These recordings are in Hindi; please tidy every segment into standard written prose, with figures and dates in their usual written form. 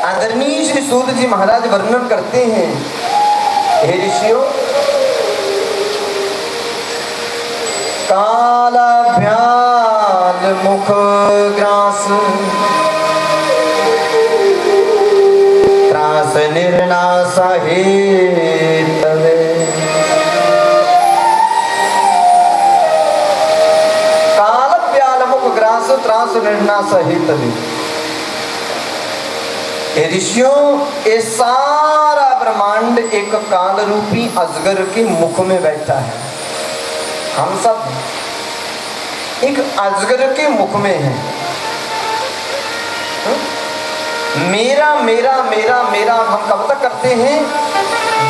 आदरणीय श्री सूत जी महाराज वर्णन करते हैं, हे ऋषियों, काला भ्याल मुख ग्रास, त्रास निर्नाश हेतवे। काल भ्याल मुख ग्रास, त्रास निर्नाश हेतवे। ऋषियों, ये सारा ब्रह्मांड एक काल रूपी अजगर के मुख में बैठा है। हम सब एक अजगर के मुख में हैं। मेरा मेरा मेरा मेरा हम कब तक करते हैं?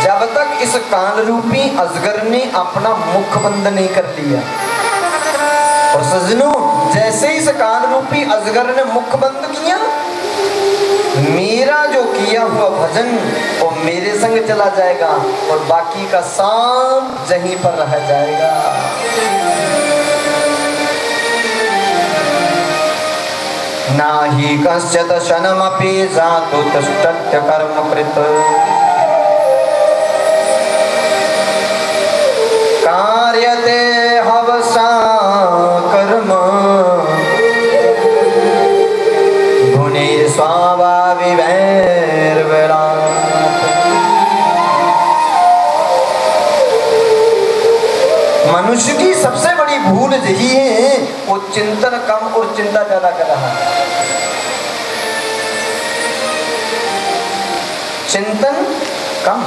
जब तक इस काल रूपी अजगर ने अपना मुख बंद नहीं कर लिया। और सज्जनों, जैसे इस काल रूपी अजगर ने मुख बंद किया, मेरा जो किया हुआ भजन वो मेरे संग चला जाएगा और बाकी का सांप जहीं पर रह जाएगा। नाहि कश्चित् क्षणमपि जातु तिष्ठत्य कर्मकृत्, कार्यते हवसा कर्म मनुष्य की सबसे बड़ी भूल यही है, वो चिंतन कम और चिंता ज्यादा कर रहा है। चिंतन कम,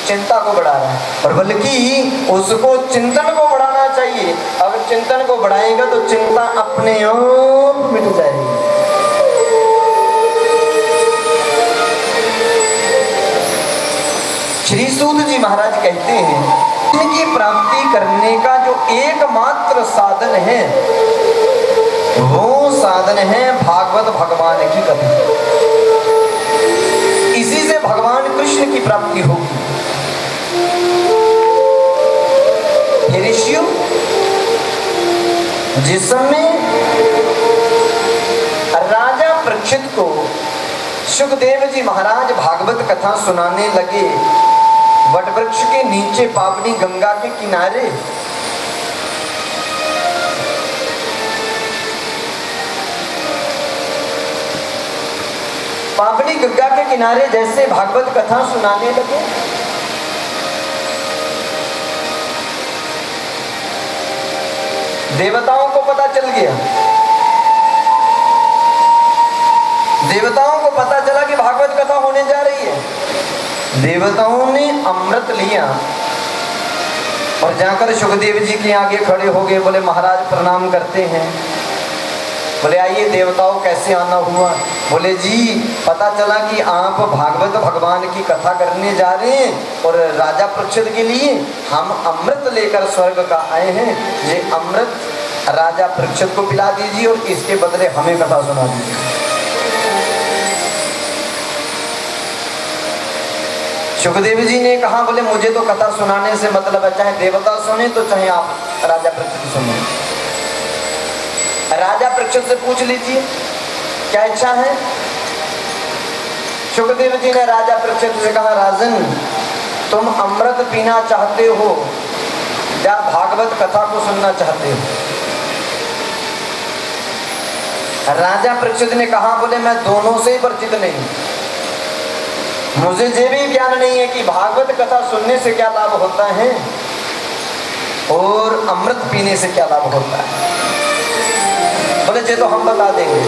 चिंता को बढ़ा रहा है। और बल्कि उसको चिंतन को बढ़ाना चाहिए। अगर चिंतन को बढ़ाएगा तो चिंता अपने आप मिट जाएगी। श्री सूत जी महाराज कहते हैं, इनकी प्राप्ति करने का जो एकमात्र साधन है, वो साधन है भागवत भगवान की कथा। इसी से भगवान कृष्ण की प्राप्ति होगी। ऋषियों, जिस समय राजा परीक्षित को सुखदेव जी महाराज भागवत कथा सुनाने लगे, वटवृक्ष के नीचे पावनी गंगा के किनारे, पावनी गंगा के किनारे जैसे भागवत कथा सुनाने लगे, देवताओं को पता चल गया। देवताओं को पता चला कि भागवत कथा होने जा रही है। देवताओं ने अमृत लिया और जाकर सुखदेव जी के आगे खड़े हो गए। बोले महाराज प्रणाम करते हैं। बोले आइए देवताओं, कैसे आना हुआ? बोले जी, पता चला कि आप भागवत भगवान की कथा करने जा रहे हैं और राजा परीक्षित के लिए हम अमृत लेकर स्वर्ग का आए हैं। ये अमृत राजा परीक्षित को पिला दीजिए और इसके बदले हमें कथा सुना दीजिए। सुखदेव जी ने कहा, बोले मुझे तो कथा सुनाने से मतलब है, चाहे देवता सुने तो चाहे आप राजा परीक्षित सुने। राजा परीक्षित से पूछ लीजिए क्या इच्छा है। सुखदेव जी ने राजा परीक्षित से कहा, राजन तुम अमृत पीना चाहते हो या भागवत कथा को सुनना चाहते हो? राजा परीक्षित ने कहा, बोले मैं दोनों से ही परिचित नहीं, मुझे ये भी ज्ञान नहीं है कि भागवत कथा सुनने से क्या लाभ होता है और अमृत पीने से क्या लाभ होता है। बोले ये तो हम बता देंगे,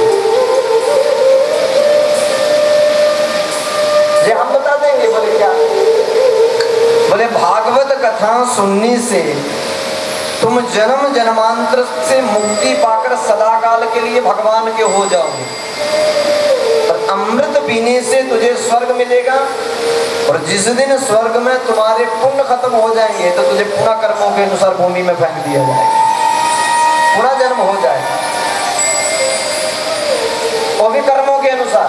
ये हम बता देंगे। बोले क्या? बोले भागवत कथा सुनने से तुम जन्म जन्मांतर से मुक्ति पाकर सदाकाल के लिए भगवान के हो जाओगे। अमृत पीने से तुझे स्वर्ग मिलेगा और जिस दिन स्वर्ग में तुम्हारे पुण्य खत्म हो जाएंगे तो तुझे पुनः कर्मों के अनुसार भूमि में फेंक दिया जाएगा, पुनः जन्म हो जाएगा, वो भी कर्मों के अनुसार।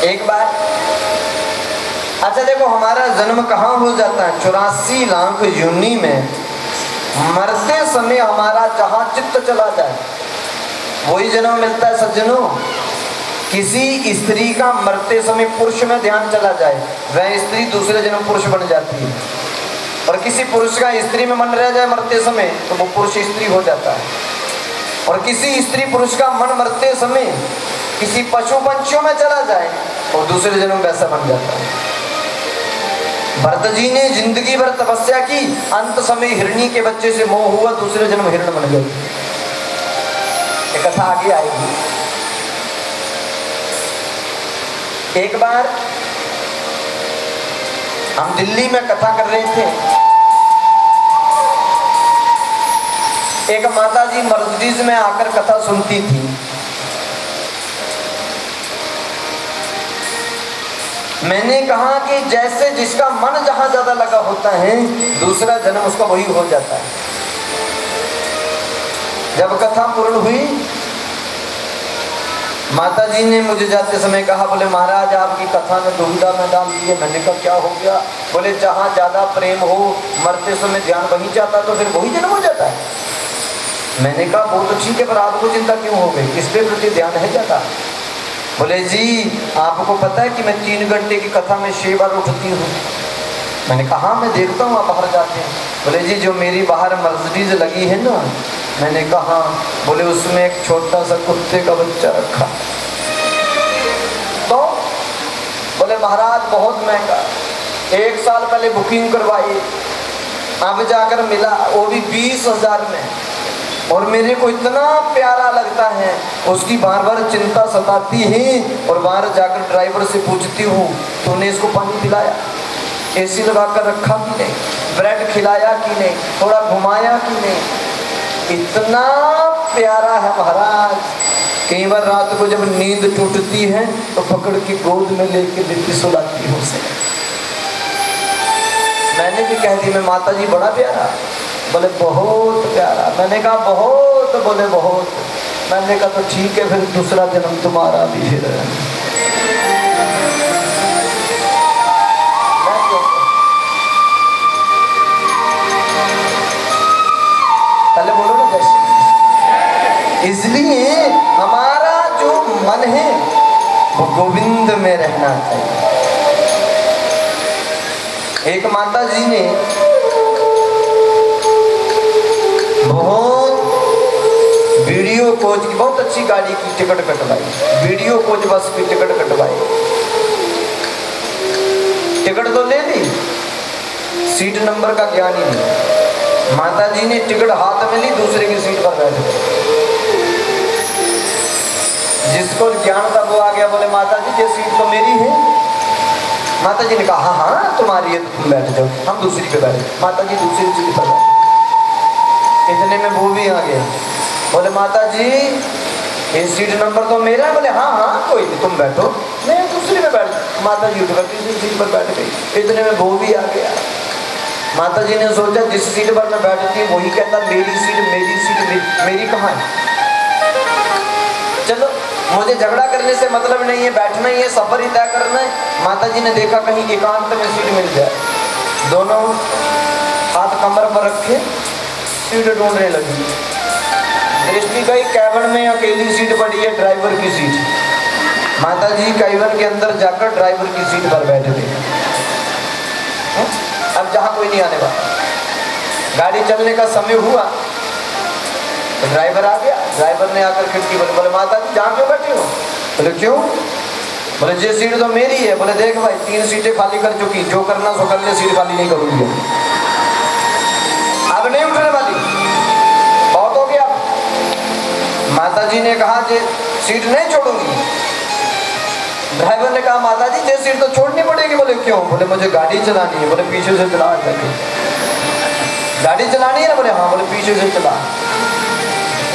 एक बार अच्छा देखो, हमारा जन्म कहाँ हो जाता है? 84 लाख योनि में। मरते समय हमारा जहाँ चित्त चला जाए वही जन्म मिलता है सज्जनों। किसी स्त्री का मरते समय पुरुष में ध्यान चला जाए, वह स्त्री दूसरे जन्म पुरुष बन जाती है। और किसी पुरुष का स्त्री में मन रह जाए मरते समय तो वो पुरुष स्त्री हो जाता है। और किसी स्त्री पुरुष का मन मरते समय किसी पशु पंछियों में चला जाए और दूसरे जन्म वैसा बन जाता है। भरत जी ने जिंदगी भर तपस्या की, अंत समय हिरणी के बच्चे से मोह हुआ, दूसरे जन्म हिरण बन गए। ये कथा आगे आएगी। एक बार हम दिल्ली में कथा कर रहे थे। एक माता जी मर्सिडीज में आकर कथा सुनती थी। मैंने कहा कि जैसे जिसका मन जहां ज्यादा लगा होता है दूसरा जन्म उसका वही हो जाता है। जब कथा पूर्ण हुई, माता जी ने मुझे जाते समय कहा, बोले महाराज आपकी कथा में दुविधा में डाल दिए। मैंने कहा क्या हो गया? बोले जहां ज्यादा प्रेम हो मरते समय ध्यान वही जाता तो फिर वही जन्म हो जाता है। मैंने कहा वो तो ठीक है, पर आपको चिंता क्यों हो गई? किस पे प्रति ध्यान है जाता? बोले जी आपको पता है कि मैं 3 घंटे की कथा में 6 बार उठती हूँ। मैंने कहा मैं देखता हूँ आप बाहर जाते हैं। बोले जी जो मेरी बाहर मर्सिडीज लगी है ना। मैंने कहा, बोले उसमें एक छोटा सा कुत्ते का बच्चा रखा। तो बोले महाराज बहुत महंगा, 1 साल पहले बुकिंग करवाई, अब जाकर मिला वो भी 20,000 में। और मेरे को इतना प्यारा लगता है, उसकी बार बार चिंता सताती है। और बाहर जाकर ड्राइवर से पूछती हूँ तूने इसको पानी पिलाया, एसी लगाकर रखा कि नहीं, ब्रेड खिलाया कि नहीं, थोड़ा घुमाया कि नहीं। इतना प्यारा है महाराज। कई बार रात को जब नींद टूटती है तो पकड़ के गोद में लेके बिल्ली सुलाती हूँ उसे। मैंने भी कह दी मैं माता जी बड़ा प्यारा। बोले बहुत प्यारा। मैंने कहा बहुत? बोले बहुत। मैंने कहा तो ठीक है, फिर दूसरा जन्म तुम्हारा भी फिर। पहले बोलो ना जैसे। इसलिए हमारा जो मन है वो गोविंद में रहना चाहिए। एक माता जी ने बहुत वीडियो कोच की बहुत अच्छी गाड़ी की टिकट कटवाई, वीडियो कोच बस की टिकट कटवाई। टिकट तो ले ली, सीट नंबर का ज्ञान ही नहीं। माता जी ने टिकट हाथ में ली, दूसरे की सीट पर बैठ गए। जिसको ज्ञान था वो आ गया, बोले माता जी ये सीट तो मेरी है। माता जी ने कहा हाँ हाँ तुम्हारी है, तुम बैठ जाओ, हम दूसरी पे बैठे। माता जी दूसरी सीट पर बैठे। इतने में वो भी आ गया, बोले माता जी ये सीट नंबर तो मेरा है। बोले हाँ हाँ कोई नहीं तुम बैठो, मैं दूसरी में बैठ। माता जी उठकर तीसरी सीट पर बैठ गई। इतने में वो भी आ गया। माता जी ने सोचा जिस सीट पर मैं बैठती हूँ वही कहता मेरी सीट मेरी कहाँ है। चलो मुझे झगड़ा करने से मतलब नहीं है, बैठना ही है, सफर ही तय करना है। माता जी ने देखा कहीं एकांत में सीट मिल जाए। दोनों हाथ कमर पर रखे सीट ढूंढने लगी। दृष्टि गई कैबिन में अकेली सीट पड़ी है, ड्राइवर की सीट। माता जी कैबिन के अंदर जाकर ड्राइवर की सीट पर बैठ गए। अब जहाँ कोई नहीं आने वाला। गाड़ी चलने का समय हुआ तो ड्राइवर आ गया। ड्राइवर ने आकर खिड़की पर बोले माता जी जहाँ क्यों बैठे हो? बोले क्यों? बोले ये सीट तो मेरी है। बोले देख भाई 3 सीटें खाली कर चुकी, जो करना सो कर ले, सीट खाली नहीं करूंगी, अब नहीं उठने वाली, बहुत हो गया। माता जी ने कहा जे सीट नहीं छोड़ूंगी। ड्राइवर ने कहा माता जी ये सीट तो छोड़नी पड़ेगी। बोले क्यों? बोले मुझे गाड़ी चलानी है। बोले पीछे से चला करके। गाड़ी चलानी है ना? बोले हाँ। बोले पीछे से चला।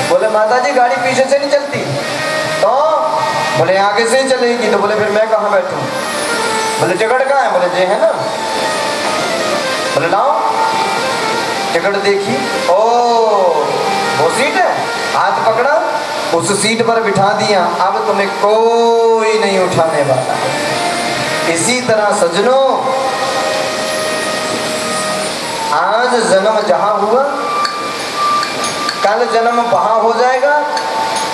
बोले माता जी गाड़ी पीछे से नहीं चलती तो? बोले आगे से ही चलेगी। तो बोले फिर मैं कहाँ बैठूं? बोले टिकट कहाँ है? बोले जे है ना। बोले लाओ। टिकट देखी, ओ वो सीट है। हाथ पकड़ा, उस सीट पर बिठा दिया। अब तुम्हें कोई नहीं उठाने वाला। इसी तरह सज्जनों, आज जन्म जहां हुआ, कल जन्म वहां हो जाएगा,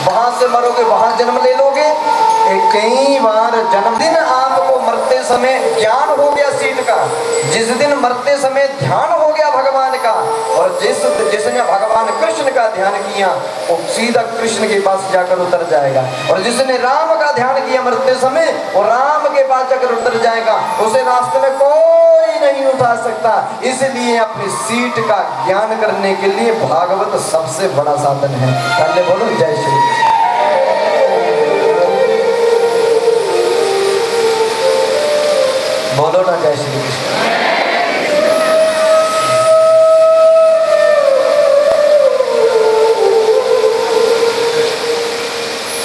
वहां से मरोगे वहां जन्म ले लोगे। कई बार जन्मदिन आपको मरते समय ज्ञान हो गया सीट का, जिस दिन मरते समय ध्यान हो गया भगवान का, और जिसने भगवान कृष्ण का ध्यान किया वो सीधा कृष्ण के पास जाकर उतर जाएगा, और जिसने राम का ध्यान किया मरते समय वो राम के पास जाकर उतर जाएगा। उसे रास्ते में कोई नहीं उठा सकता। इसलिए अपनी सीट का ज्ञान करने के लिए भागवत सबसे बड़ा साधन है। पहले बोलो जय श्री। बोलो ना जय श्री कृष्ण।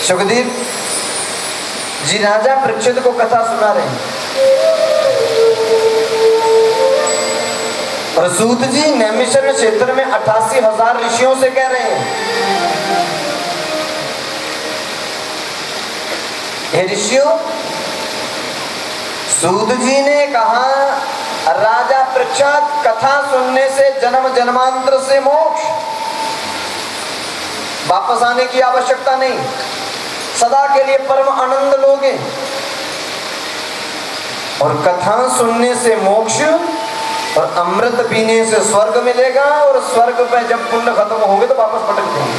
सुखदेव जी राजा परीक्षित को कथा सुना रहे हैं, और सूत जी नैमिषारण्य क्षेत्र में 88,000 ऋषियों से कह रहे हैं, हे ऋषियों, सूत जी ने कहा राजा परीक्षित कथा सुनने से जन्म जन्मांतर से मोक्ष, वापस आने की आवश्यकता नहीं, सदा के लिए परम आनंद लोगे, और कथा सुनने से मोक्ष, और अमृत पीने से स्वर्ग मिलेगा, और स्वर्ग पे जब पुण्य खत्म होंगे तो वापस पटक देंगे।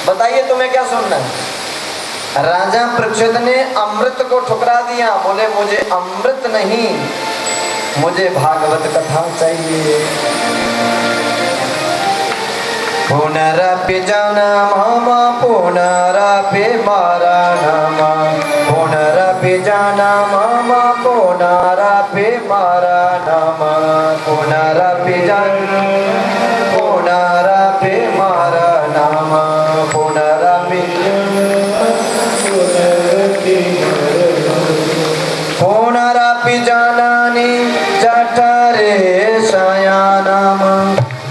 बताइए तुम्हें क्या सुनना है? राजा परीक्षित ने अमृत को ठुकरा दिया, बोले मुझे अमृत नहीं, मुझे भागवत कथा चाहिए। पुनरपि जनमम पुनरपि मरणम, पुनरपि जनमम पुनरपि मरणम, पुनरपि पुनरपि मरणम, पुनरपि पुनरपि जननी जठरे शयनम,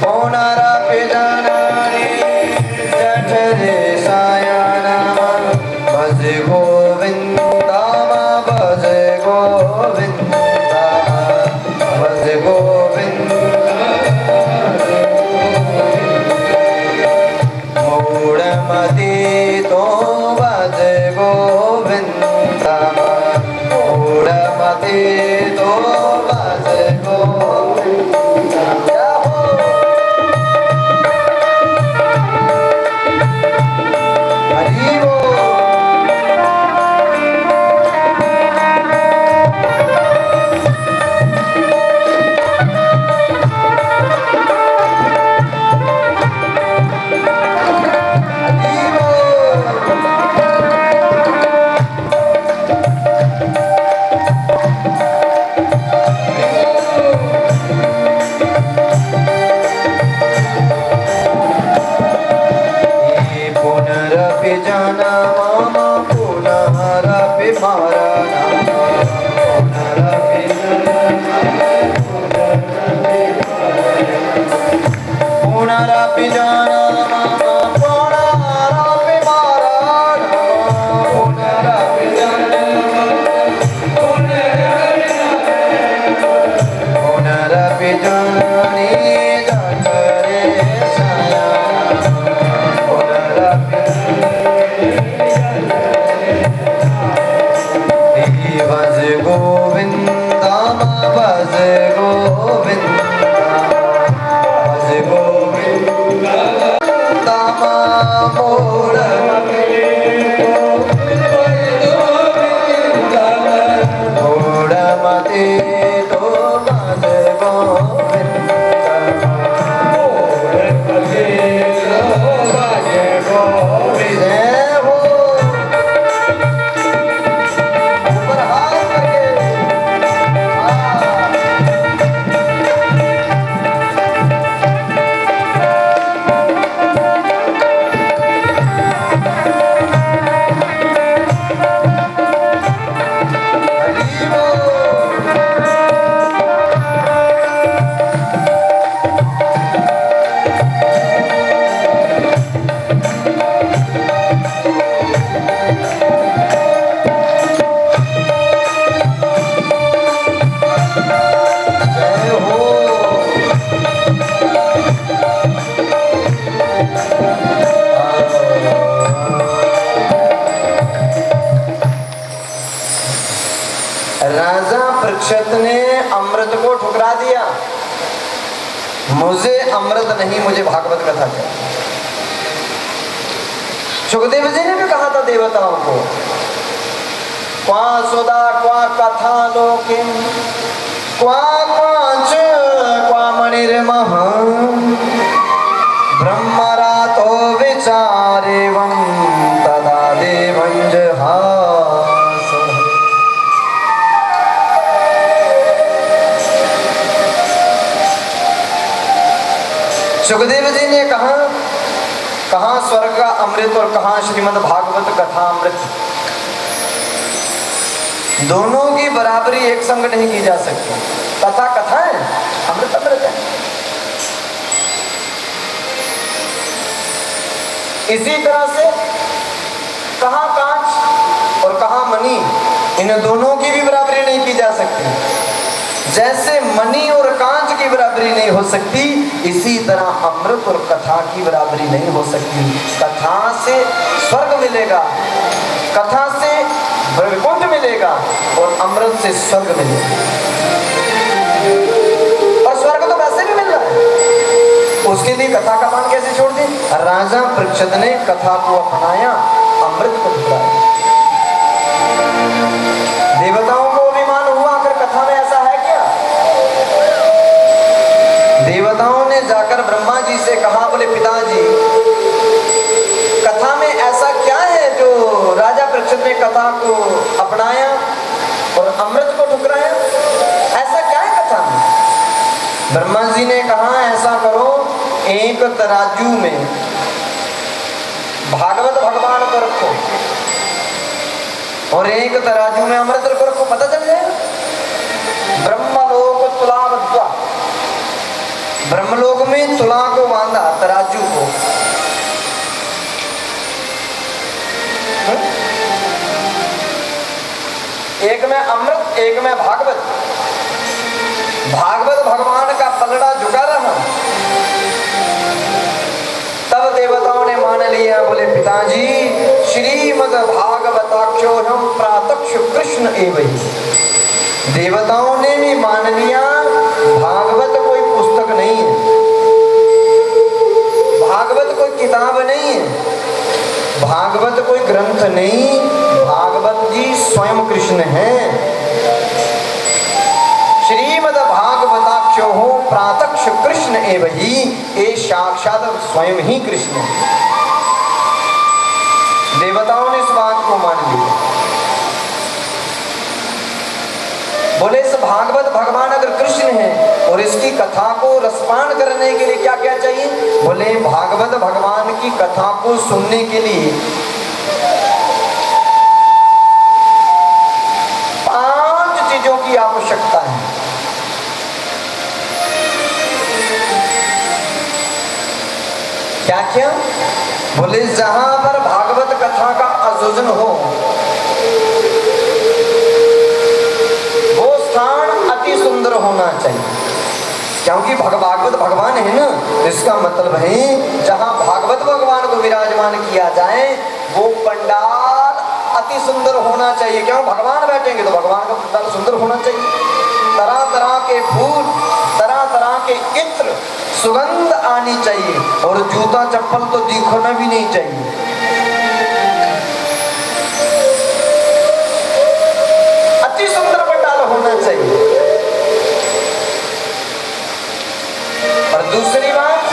पुनरपि जननी जठरे शयनम, भज गोविन्दम भज गोविन्दम भज गोविन्दम, मूढ़मति तो भज गोविन्दम, मूढ़मति तो भज गोविन्दम। हरि बोल। भज गोविंद परीक्षित ने अमृत को ठुकरा दिया, मुझे अमृत नहीं, मुझे भागवत कथा चाहिए। सुखदेव जी ने भी कहा था देवताओं को, क्वा सुधा क्वा कथा लोके क्वा क्वाच क्वा मणिर्मह ब्रह्मरातो विचारेवं तदा देवं जहास। सुखदेव जी ने कहा, कहाँ स्वर्ग का अमृत और कहाँ श्रीमद् भागवत कथा अमृत, दोनों की बराबरी एक संग नहीं की जा सकती। कथा कथा है, अमृत अमृत है। इसी तरह से कहाँ कांच और कहाँ मणि, इन दोनों की भी बराबरी नहीं की जा सकती। जैसे मणि और कांच की बराबरी नहीं हो सकती, इसी तरह अमृत और कथा की बराबरी नहीं हो सकती। कथा से स्वर्ग मिलेगा, कथा से वैकुंठ मिलेगा और अमृत से स्वर्ग मिलेगा। और स्वर्ग तो वैसे भी मिल रहा है, उसके लिए कथा का मान कैसे छोड़ दी? राजा परीक्षित ने कथा को अपनाया, अमृत को ठुकराया। देवताओं को अभिमान हुआ, आखिर कथा में ऐसा है क्या? देवताओं ने जाकर ब्रह्मा जी से कहा, बोले पिताजी कथा में ऐसा क्या है जो राजा परीक्षित ने कथा को अपनाया और अमृत को ठुकराया? ऐसा क्या है कथा में? ब्रह्मा जी ने कहा, ऐसा करो, एक तराजू में भागवत भगवान को रखो और एक तराजू में अमृत को रखो, पता चल जाएगा। ब्रह्मलोक तुला बद्वा, ब्रह्मलोक में तुला को बांधा, तराजू को। एक में अमृत, एक में भागवत। भागवत भगवान का पलड़ा झुका रहा। तब देवताओं ने मान लिया, बोले पिताजी श्रीमद् भागवताख्योऽहं प्रातक्ष कृष्ण एवं। देवताओं ने भी मान लिया, भागवत कोई पुस्तक नहीं है, भागवत कोई किताब नहीं है, भागवत कोई ग्रंथ नहीं, भागवत जी स्वयं कृष्ण है। श्रीमद् भागवताख्यो प्रातक्ष कृष्ण एव ही, ये साक्षात स्वयं ही कृष्ण है। देवताओं ने इस बात को मान लिया। बोले इस भागवत भगवान अगर कृष्ण है और इसकी कथा को रसपान करने के लिए क्या क्या चाहिए? बोले भागवत भगवान की कथा को सुनने के लिए 5 चीजों की आवश्यकता है। क्या क्या? बोले जहां पर भागवत कथा का आयोजन हो, वो स्थान अति सुंदर होना चाहिए। क्योंकि भागवत भगवान है ना, इसका मतलब है जहां भागवत भगवान को विराजमान किया जाए वो पंडाल अति सुंदर होना चाहिए। क्यों? भगवान बैठेंगे तो भगवान का पंडाल सुंदर होना चाहिए। तरह तरह के फूल, तरह तरह के इत्र, सुगंध आनी चाहिए और जूता चप्पल तो दिखना भी नहीं चाहिए। अति सुंदर पंडाल होना चाहिए। और दूसरी बात,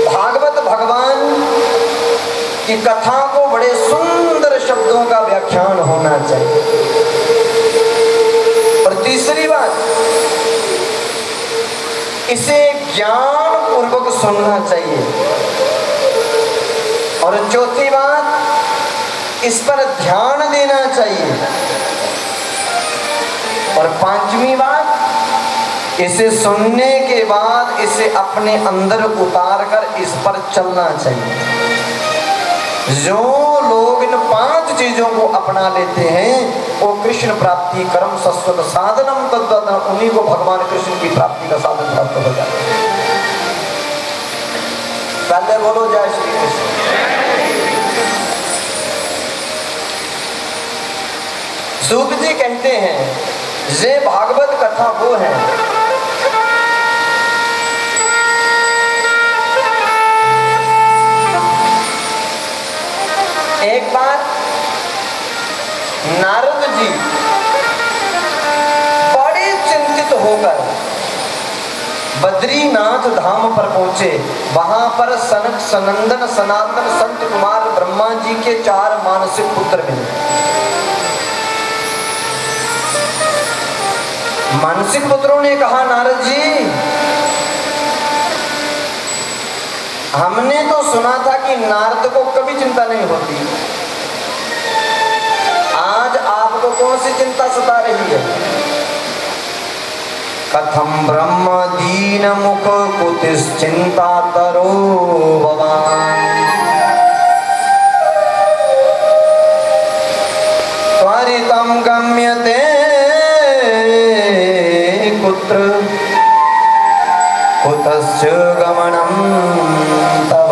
भागवत भगवान की कथा को बड़े सुंदर शब्दों का व्याख्यान होना चाहिए। और तीसरी बात, इसे ज्ञान पूर्वक सुनना चाहिए। और चौथी बात, इस पर ध्यान देना चाहिए। और 5वीं बात, इसे सुनने के बाद इसे अपने अंदर उतार कर इस पर चलना चाहिए। जो लोग इन 5 चीजों को अपना लेते हैं वो कृष्ण प्राप्ति कर्म शाश्वत साधनम तद्वत्, उन्हीं को भगवान कृष्ण की प्राप्ति का साधन प्राप्त हो जाता है। पहले बोलो जय श्री कृष्ण। सूत जी कहते हैं ये भागवत कथा वो है एक बार नारद जी बड़े चिंतित होकर बद्रीनाथ धाम पर पहुंचे। वहां पर सनक सनंदन सनातन संत कुमार ब्रह्मा जी के 4 मानसिक पुत्र मिले। मानसिक पुत्रों ने कहा नारद जी हमने तो सुना था कि नारद को कभी चिंता नहीं होती, आज आपको कौन सी चिंता सता रही है? कथम ब्रह्म दीन मुख कुतिस चिंता तरो भवान त्वरितम गम्यते कुत्र कुतश्च गमनम तव।